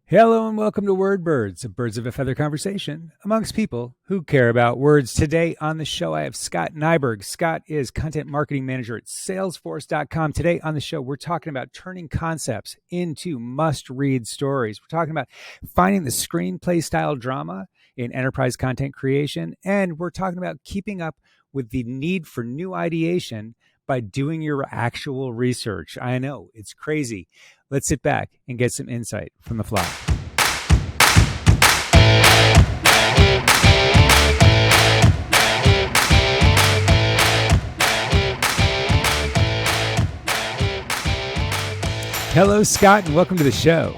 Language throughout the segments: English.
Hello and welcome to WordBirds, a birds of a feather conversation amongst people who care about words. Today on the show, I have Scott Nyberg. Scott is content marketing manager at Salesforce.com. Today on the show, we're talking about turning concepts into must-read stories. We're talking about finding the screenplay style drama in enterprise content creation, and we're talking about keeping up with the need for new ideation by doing your actual research. I know, it's crazy. Let's sit back and get some insight from the fly. Hello, Scott, and welcome to the show.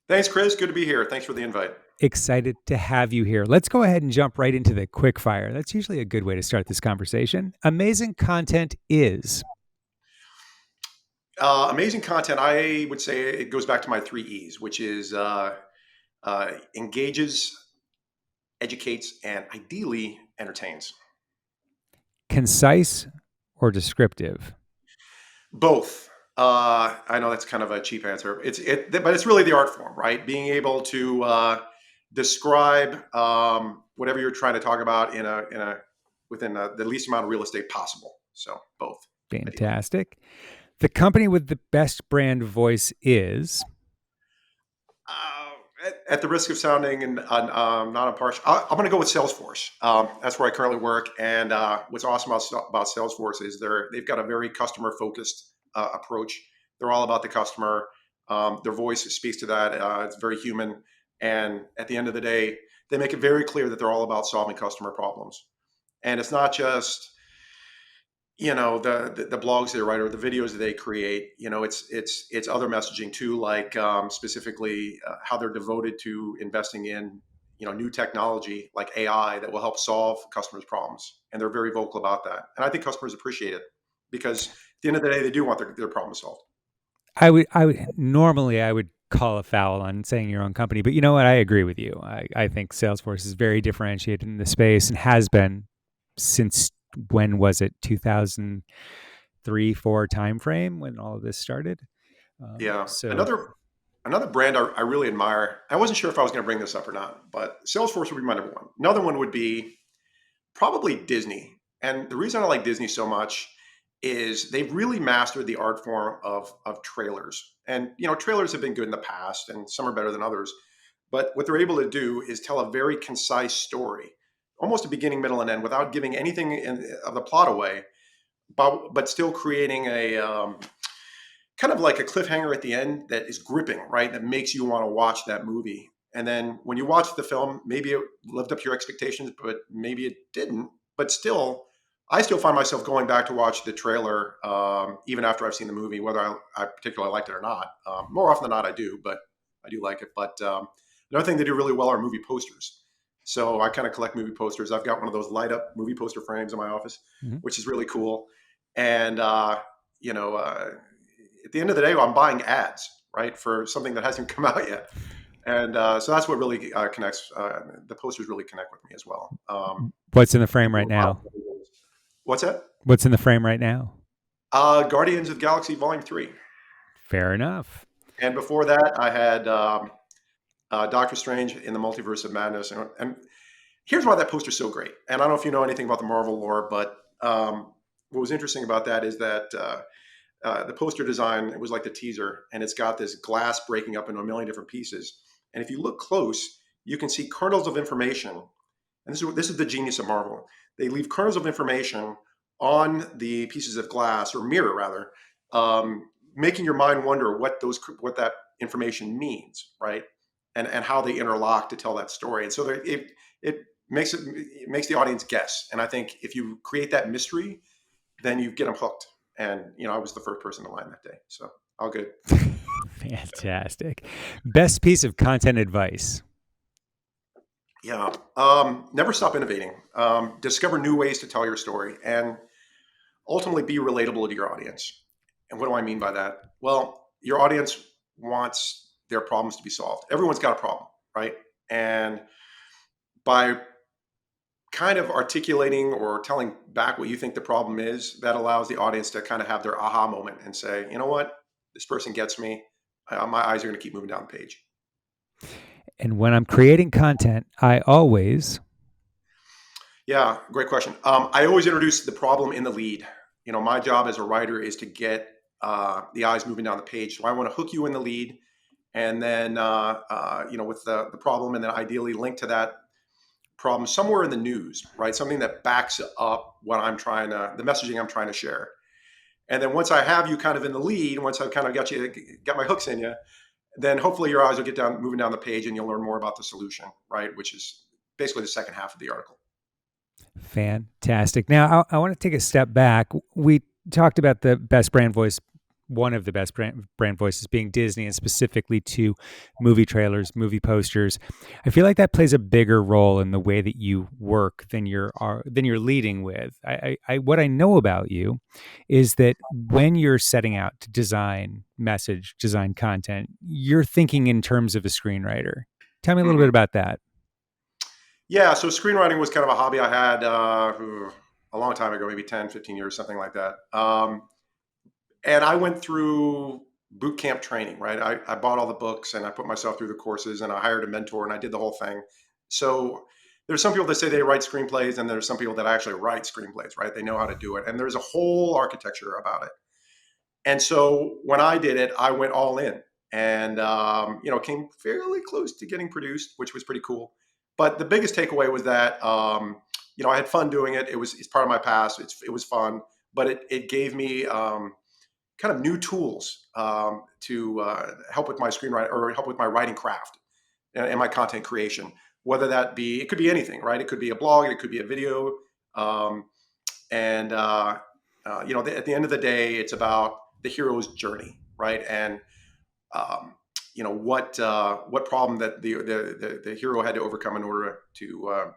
Thanks, Chris. Good to be here. Thanks for the invite. Excited to have you here. Let's go ahead and jump right into the quick fire. That's usually a good way to start this conversation. Amazing content is... Amazing content, I would say it goes back to my three E's, which is engages, educates, and ideally entertains. Concise or descriptive? Both. I know that's kind of a cheap answer. But it's really the art form, right? Being able to describe whatever you're trying to talk about within the least amount of real estate possible. So both. Fantastic. The company with the best brand voice is... At the risk of sounding not impartial, I'm going to go with Salesforce. That's where I currently work. And what's awesome about Salesforce is they've got a very customer focused approach. They're all about the customer. Their voice speaks to that. It's very human. And at the end of the day, they make it very clear that they're all about solving customer problems. And it's not just the blogs they write or the videos that they create. It's other messaging too, like specifically how they're devoted to investing in new technology like AI that will help solve customers' problems, and they're very vocal about that. And I think customers appreciate it because at the end of the day, they do want their problem solved. I would normally call a foul on saying your own company, but you know what? I agree with you. I think Salesforce is very differentiated in the space and has been since, when was it, 2003-4 timeframe when all of this started? Yeah. So Another brand I really admire. I wasn't sure if I was going to bring this up or not, but Salesforce would be my number one. Another one would be probably Disney. And the reason I like Disney so much is they've really mastered the art form of trailers. And trailers have been good in the past, and some are better than others. But what they're able to do is tell a very concise story, almost a beginning, middle, and end, without giving anything of the plot away, but still creating a kind of like a cliffhanger at the end that is gripping, right? That makes you want to watch that movie. And then when you watch the film, maybe it lived up to your expectations, but maybe it didn't. But still, I still find myself going back to watch the trailer even after I've seen the movie, whether I particularly liked it or not. More often than not, I do, but I do like it. But another thing they do really well are movie posters. So I kind of collect movie posters. I've got one of those light up movie poster frames in my office, which is really cool. And, at the end of the day, I'm buying ads, right, for something that hasn't come out yet. And so that's what really connects. The posters really connect with me as well. what's in the frame right now? What's that? What's in the frame right now? Guardians of the Galaxy Volume 3. Fair enough. And before that, I had Doctor Strange in the Multiverse of Madness. And here's why that poster's so great. And I don't know if you know anything about the Marvel lore, but what was interesting about that is that the poster design, it was like the teaser, and it's got this glass breaking up into a million different pieces. And if you look close, you can see kernels of information. And this is the genius of Marvel. They leave kernels of information on the pieces of glass, or mirror rather, making your mind wonder what that information means, right? And how they interlock to tell that story. And so it makes the audience guess. And I think if you create that mystery, then you get them hooked. And I was the first person in line that day, so all good. Fantastic. Best piece of content advice? Yeah. Never stop innovating. Discover new ways to tell your story, and ultimately be relatable to your audience. And what do I mean by that? Well, your audience wants their problems to be solved. Everyone's got a problem, right? And by kind of articulating or telling back what you think the problem is, that allows the audience to kind of have their aha moment and say, you know what, this person gets me. My eyes are going to keep moving down the page. And when I'm creating content, I always, Yeah, great question. I always introduce the problem in the lead. My job as a writer is to get the eyes moving down the page. So I want to hook you in the lead, and then with the problem, and then ideally link to that problem somewhere in the news, right? Something that backs up the messaging I'm trying to share. And then once I have you kind of in the lead, once I've kind of got my hooks in you, then hopefully your eyes will get down, moving down the page, and you'll learn more about the solution, right? Which is basically the second half of the article. fantastic. Now, I want to take a step back. We talked about the best brand voice, one of the best brand voices being Disney, and specifically to movie trailers, movie posters. I feel like that plays a bigger role in the way that you work than you're leading with. What I know about you is that when you're setting out to design content, you're thinking in terms of a screenwriter. Tell me a little bit Mhm. about that. Yeah, so screenwriting was kind of a hobby I had a long time ago, maybe 10, 15 years, something like that. And I went through boot camp training, right? I bought all the books and I put myself through the courses and I hired a mentor and I did the whole thing. So there's some people that say they write screenplays and there's some people that actually write screenplays, right? They know how to do it. And there's a whole architecture about it. And so when I did it, I went all in and, came fairly close to getting produced, which was pretty cool. But the biggest takeaway was that, I had fun doing it. It's part of my past. It was fun, but it gave me kind of new tools to help with my screenwriting or help with my writing craft and my content creation. Whether it could be anything, right? It could be a blog, it could be a video, um, and at the end of the day, it's about the hero's journey, right? And what problem that the hero had to overcome in order to uh,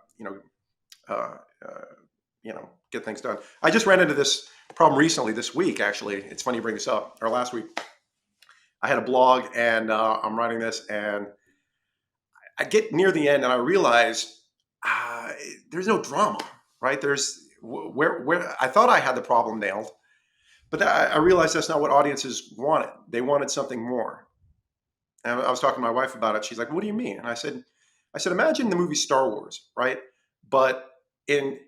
uh, get things done. I just ran into this problem recently this week. Actually, it's funny you bring this up. Or last week, I had a blog and I'm writing this, and I get near the end and I realize uh, there's no drama, right? There's where I thought I had the problem nailed, but I realized that's not what audiences wanted. They wanted something more. And I was talking to my wife about it. She's like, "What do you mean?" And I said, imagine the movie Star Wars, right? But in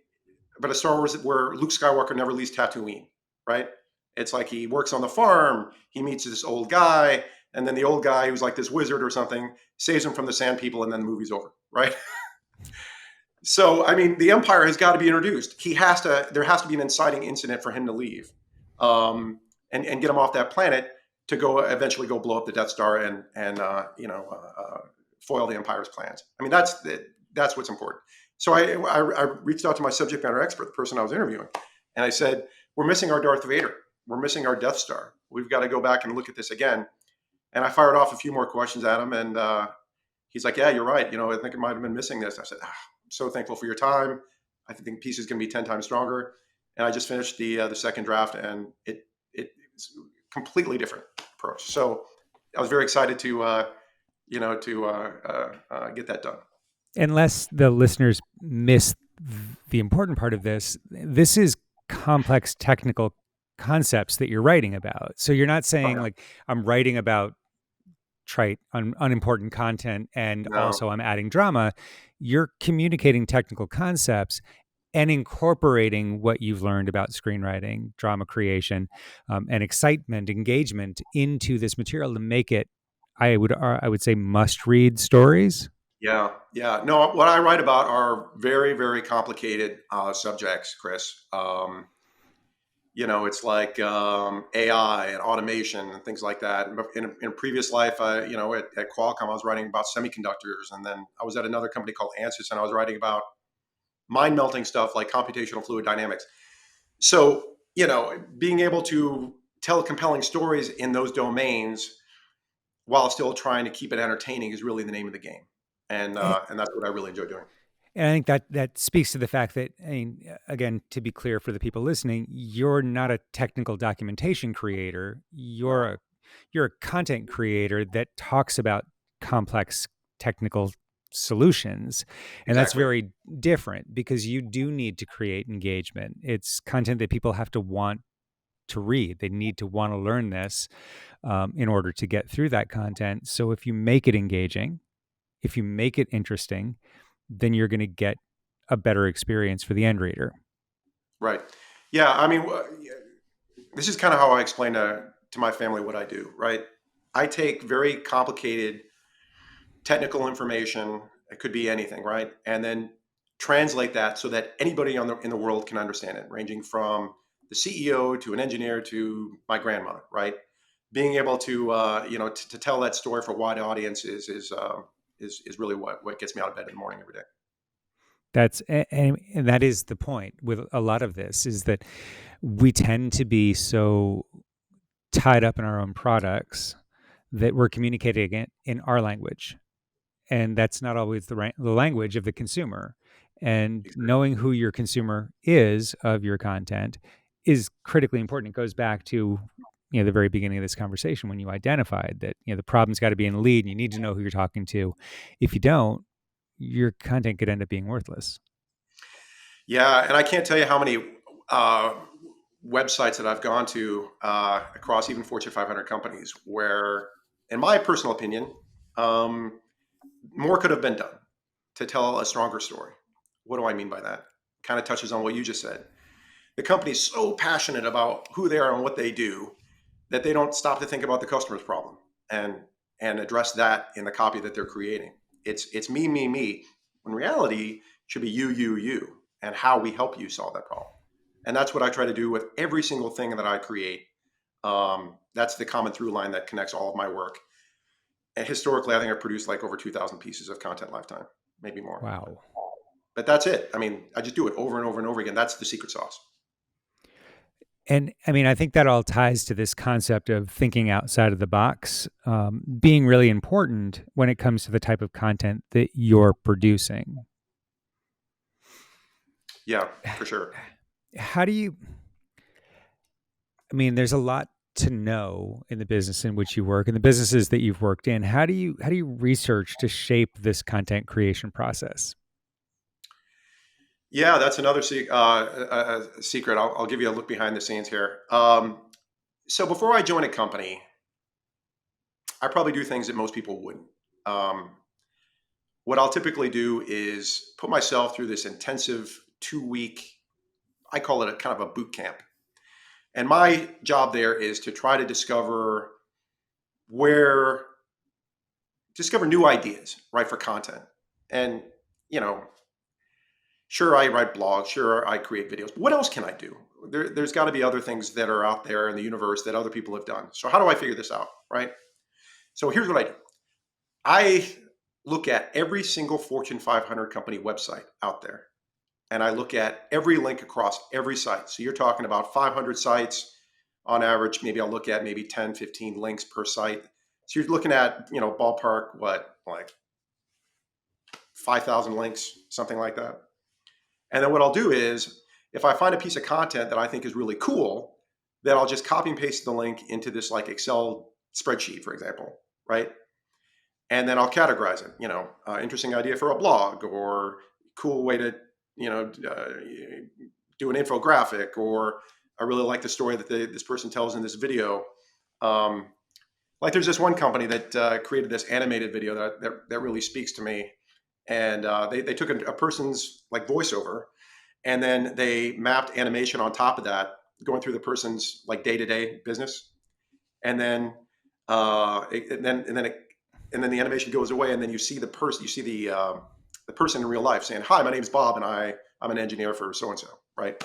but a Star Wars where Luke Skywalker never leaves Tatooine, right? It's like he works on the farm, he meets this old guy, and then the old guy who's like this wizard or something saves him from the Sand People, and then the movie's over, right? So, I mean, the Empire has got to be introduced. There has to be an inciting incident for him to leave, and get him off that planet to go eventually go blow up the Death Star and foil the Empire's plans. I mean, that's what's important. So I reached out to my subject matter expert, the person I was interviewing, and I said, "We're missing our Darth Vader. We're missing our Death Star. We've got to go back and look at this again." And I fired off a few more questions at him, and he's like, "Yeah, you're right. I think it might have been missing this." I said, "I'm so thankful for your time. I think the piece is going to be 10 times stronger." And I just finished the second draft, and it's completely different approach. So I was very excited to get that done. Unless the listeners miss the important part of this is complex technical concepts that you're writing about. So you're not Oh saying yeah, like I'm writing about trite, unimportant content and no, also I'm adding drama. You're communicating technical concepts and incorporating what you've learned about screenwriting, drama creation, and excitement, engagement into this material to make it, I would say, must read stories. yeah, yeah. No, what I write about are very, very complicated subjects, Chris. It's like AI and automation and things like that. In a previous life, at Qualcomm, I was writing about semiconductors, and then I was at another company called Ansys, and I was writing about mind melting stuff like computational fluid dynamics. So, being able to tell compelling stories in those domains while still trying to keep it entertaining is really the name of the game, and that's what I really enjoy doing. And I think that speaks to the fact that, I mean, again, to be clear for the people listening, you're not a technical documentation creator. No, You're a content creator that talks about complex technical solutions. And that's exactly. very different because you do need to create engagement. It's content that people have to want to read. They need to want to learn this in order to get through that content. So if you make it engaging, if you make it interesting, then you're going to get a better experience for the end reader. Right. Yeah. I mean, this is kind of how I explain to my family what I do, right? I take very complicated technical information, it could be anything, right? And then translate that so that anybody in the world can understand it, ranging from the CEO to an engineer to my grandmother, right? Being able to, to tell that story for a wide audience is really what gets me out of bed in the morning every day. And that is the point with a lot of this, is that we tend to be so tied up in our own products that we're communicating it in our language, and that's not always the language of the consumer. And Exactly. knowing who your consumer is of your content is critically important. It goes back to the very beginning of this conversation, when you identified that the problem's got to be in the lead, and you need to know who you're talking to. If you don't, your content could end up being worthless. Yeah, and I can't tell you how many uh, websites that I've gone to across even Fortune 500 companies where, in my personal opinion, um, more could have been done to tell a stronger story. What do I mean by that? Kind of touches on what you just said. The company's so passionate about who they are and what they do that they don't stop to think about the customer's problem and and address that in the copy that they're creating. It's me, me, me. In reality, it should be you, you, you, and how we help you solve that problem. And that's what I try to do with every single thing that I create. That's the common through line that connects all of my work. And historically, I think I've produced like over 2,000 pieces of content lifetime, maybe more. Wow. But that's it. I mean, I just do it over and over and over again. That's the secret sauce. And I mean, I think that all ties to this concept of thinking outside of the box, being really important when it comes to the type of content that you're producing. Yeah, for sure. How do you, I mean, there's a lot to know in the business in which you work and the businesses that you've worked in. How do you research to shape this content creation process? Yeah, that's another secret. I'll give you a look behind the scenes here. So before I join a company, I probably do things that most people wouldn't. Um, what I'll typically do is put myself through this intensive 2 week, I call it a kind of a boot camp. And my job there is to try to where discover new ideas, right, for content. And, you know, sure, I write blogs, sure, I create videos, but what else can I do? There's got to be other things that are out there in the universe that other people have done. So how do I figure this out, right? So here's what I do. I look at every single Fortune 500 company website out there, and I look at every link across every site. So you're talking about 500 sites on average. Maybe I'll look at maybe 10, 15 links per site. So you're looking at, ballpark, what, like 5,000 links, something like that. And then what I'll do is, if I find a piece of content that I think is really cool, then I'll just copy and paste the link into this like Excel spreadsheet, for example, right? And then I'll categorize it. Interesting idea for a blog, or cool way to, you know, uh, do an infographic, or I really like the story that this person tells in this video. Um, like there's this one company that created this animated video that really speaks to me, and they took a person's like voiceover, and then they mapped animation on top of that, going through the person's like day to day business, and then and then the animation goes away, and then you see the person in real life saying, "Hi, my name is Bob, and I'm an engineer for so and so." Right?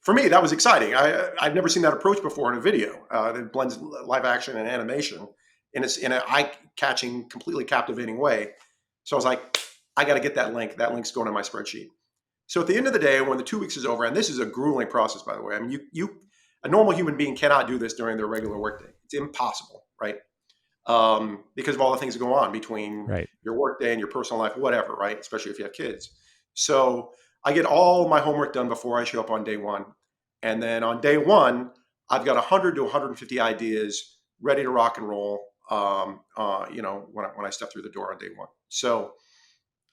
For me, that was exciting. I've never seen that approach before in a video that blends live action and animation in an eye catching, completely captivating way. So I was like, I got to get that link. That link's going in my spreadsheet. So at the end of the day, when the 2 weeks is over, and this is a grueling process, by the way. I mean, a normal human being cannot do this during their regular workday. It's impossible, right? Because of all the things that go on between Right. your workday and your personal life, whatever, right? Especially if you have kids. So I get all my homework done before I show up on day one, and then on day one, I've got 100 to 150 ideas ready to rock and roll. When I step through the door on day one. So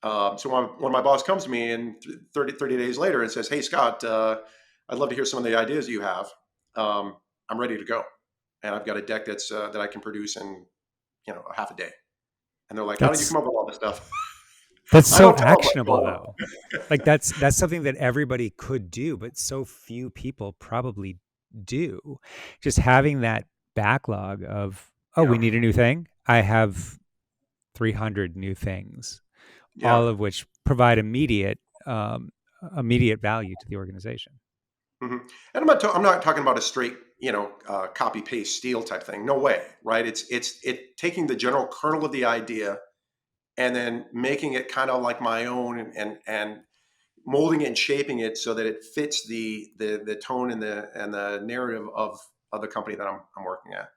when my boss comes to me and 30 days later and says, "Hey, Scott, I'd love to hear some of the ideas you have," I'm ready to go, and I've got a deck that I can produce in a half a day. And they're like, how did you That's come up with all this stuff? that's I so don't tell them what's actionable going on. though. Like that's something that everybody could do, but so few people probably do. Just having that backlog of, oh, we Yeah. need a new thing. I have 300 new things, Yeah. all of which provide um, immediate value to the organization. Hmm. And I'm not talking about a straight, copy paste steal type thing. No way, right? It's taking the general kernel of the idea and then making it kind of like my own, and molding it and shaping it so that it fits the tone and the narrative of the company that I'm working at.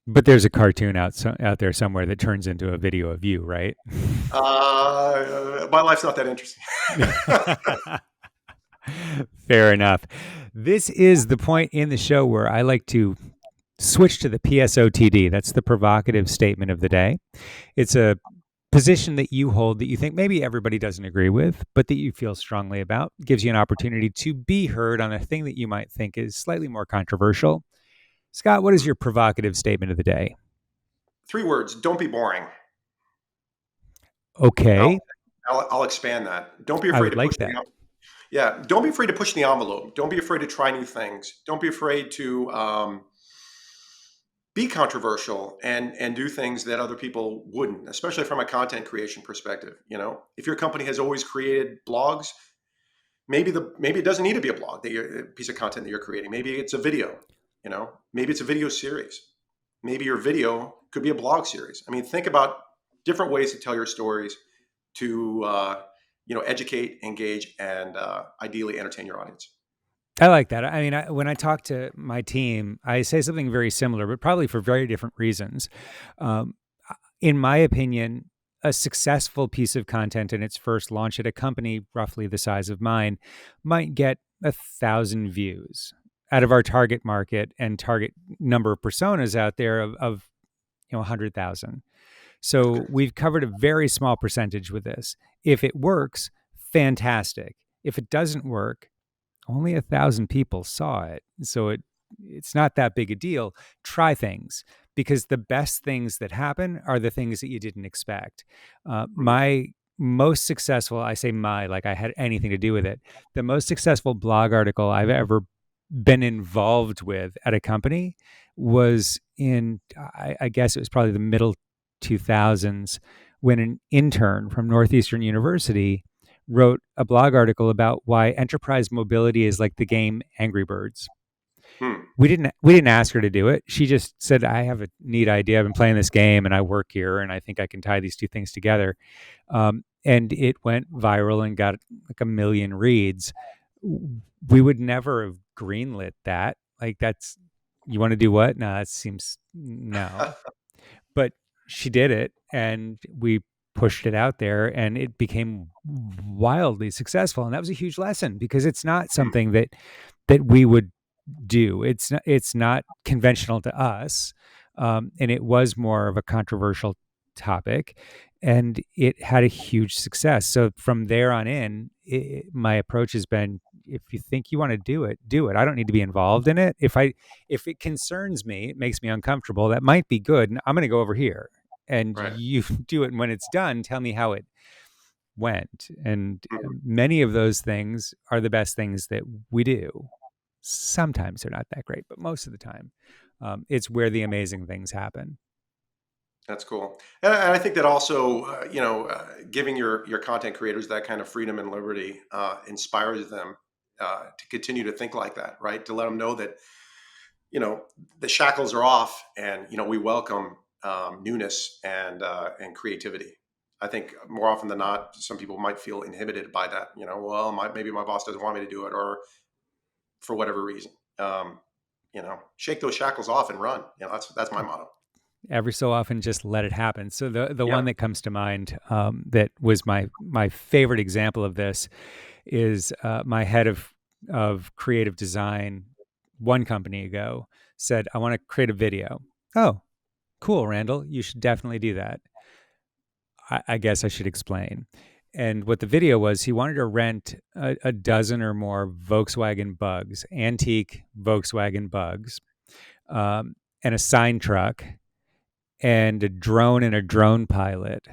But there's a cartoon out there somewhere that turns into a video of you, right? My life's not that interesting. Fair enough. This is the point in the show where I like to switch to the PSOTD. That's the provocative statement of the day. It's a position that you hold that you think maybe everybody doesn't agree with, but that you feel strongly about. Gives you an opportunity to be heard on a thing that you might think is slightly more controversial. Scott, what is your provocative statement of the day? 3 words: don't be boring. And Okay, I'll expand that. Don't be I afraid would to push like that. yeah. Don't be afraid to push the envelope. Don't be afraid to try new things. Don't be afraid to be controversial and do things that other people wouldn't, especially from a content creation perspective. If your company has always created blogs, maybe it doesn't need to be a blog, a piece of content that you're creating. Maybe it's a video. Maybe it's a video series. Maybe your video could be a blog series. I mean, think about different ways to tell your stories to educate, engage, and ideally entertain your audience. I like that. I mean, when I talk to my team, I say something very similar, but probably for very different reasons. Um, in my opinion, a successful piece of content in its first launch at a company roughly the size of mine might get 1,000 views out of our target market and target number of personas out there of 100,000. That's So good. we've covered a very small percentage with this. If it works, fantastic. If it doesn't work, only 1,000 people saw it, so it's not that big a deal. Try things, because the best things that happen are the things that you didn't expect. Mhm. My most successful, I say my, like I had anything to do with it, the most successful blog article I've ever been involved with at a company was in, I guess it was probably the middle 2000s, when an intern from Northeastern University wrote a blog article about why enterprise mobility is like the game Angry Birds. Hmm. We didn't ask her to do it. She just said, I have a neat idea. I've been playing this game and I work here and I think I can tie these two things together. And it went viral and got like 1 million reads. We would never have greenlit that. Like, that's, you want to do what? No, that seems no. But she did it, and we pushed it out there, and it became wildly successful. And that was a huge lesson, because it's not Hmm. something that we would do. It's not conventional to us, and it was more of a controversial topic, and it had a huge success. So from there on in, my approach has been: if you think you want to do it, do it. I don't need to be involved in it. If it concerns me, it makes me uncomfortable, that might be good, and I'm going to go over here, and Right. you do it. And when it's done, tell me how it went. And Mhm. many of those things are the best things that we do. Sometimes they're not that great, but most of the time, it's where the amazing things happen. That's cool. And I think that also, giving your content creators that kind of freedom and liberty inspires them to continue to think like that, right? To let them know that, you know, the shackles are off, and we welcome newness and creativity. I think more often than not, some people might feel inhibited by that. Well, maybe my boss doesn't want me to do it, or for whatever reason. Shake those shackles off and run. That's my motto. Every so often, just let it happen. So the Yeah. one that comes to mind, that was my favorite example of this, is my head of creative design one company ago said, I want to create a video. Oh, cool, Randall, you should definitely do that. I guess I should explain. And what the video was, he wanted to rent a dozen or more Volkswagen Bugs, antique Volkswagen Bugs, and a sign truck, and a drone pilot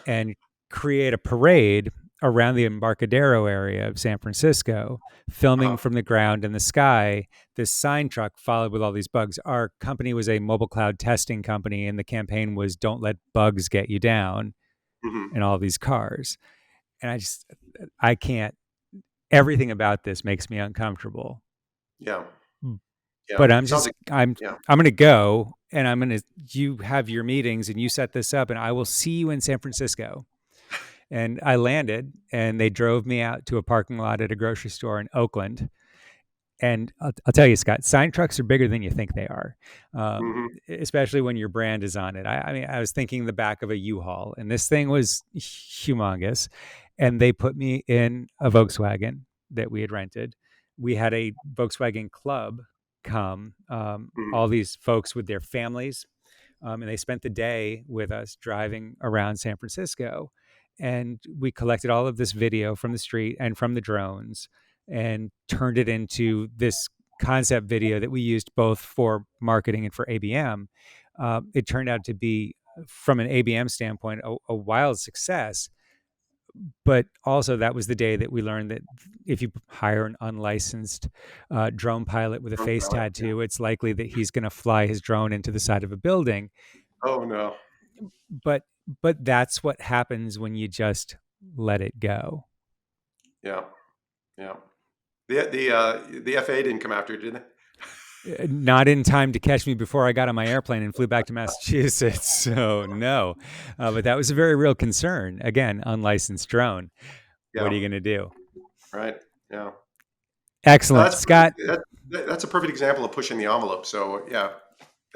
and create a parade around the Embarcadero area of San Francisco, filming from the ground in the sky, this sign truck followed with all these bugs. Our company was a mobile cloud testing company, and the campaign was "Don't let bugs get you down" Hmm. in all these cars. And I can't, everything about this makes me uncomfortable. Yeah. Yeah. But Sounds like, I'm yeah. going to go, and you have your meetings and you set this up, and I will see you in San Francisco. And I landed, and they drove me out to a parking lot at a grocery store in Oakland. And I'll tell you, Scott, sign trucks are bigger than you think they are, Hmm. especially when your brand is on it. I mean, I was thinking the back of a U-Haul, and this thing was humongous. And they put me in a Volkswagen that we had rented. We had a Volkswagen club come, Hmm. all these folks with their families, and they spent the day with us driving around San Francisco. And we collected all of this video from the street and from the drones and turned it into this concept video that we used both for marketing and for ABM. It turned out to be, from an ABM standpoint, a wild success. But also, that was the day that we learned that if you hire an unlicensed drone pilot with a face Yeah. tattoo, it's likely that he's going to fly his drone into the side of a building. Oh no. But that's what happens when you just let it go. Yeah. Yeah. The FAA didn't come after you, did they? Not in time to catch me before I got on my airplane and flew back to Massachusetts. So no, but that was a very real concern. Again, unlicensed drone. What Yeah. are you going to do? Right. Yeah. Excellent, That's perfect. Scott. That's a perfect example of pushing the envelope. So yeah, It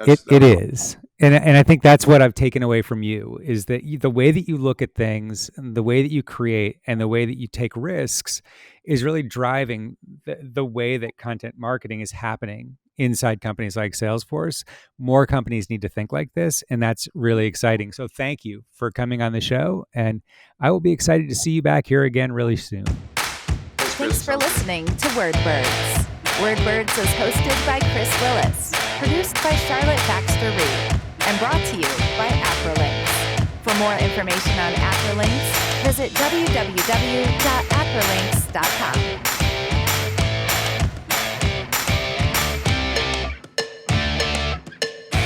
that was cool. is, and I think that's what I've taken away from you is that the way that you look at things, and the way that you create, and the way that you take risks, is really driving the way that content marketing is happening inside companies like Salesforce. More companies need to think like this, and that's really exciting. So thank you for coming on the show, and I will be excited to see you back here again really soon. Thanks, Chris. Thanks for listening to WordBirds. WordBirds is hosted by Chris Willis, produced by Charlotte Baxter Reed, and brought to you by Acrolinks. For more information on Acrolinks, visit www.acrolinks.com.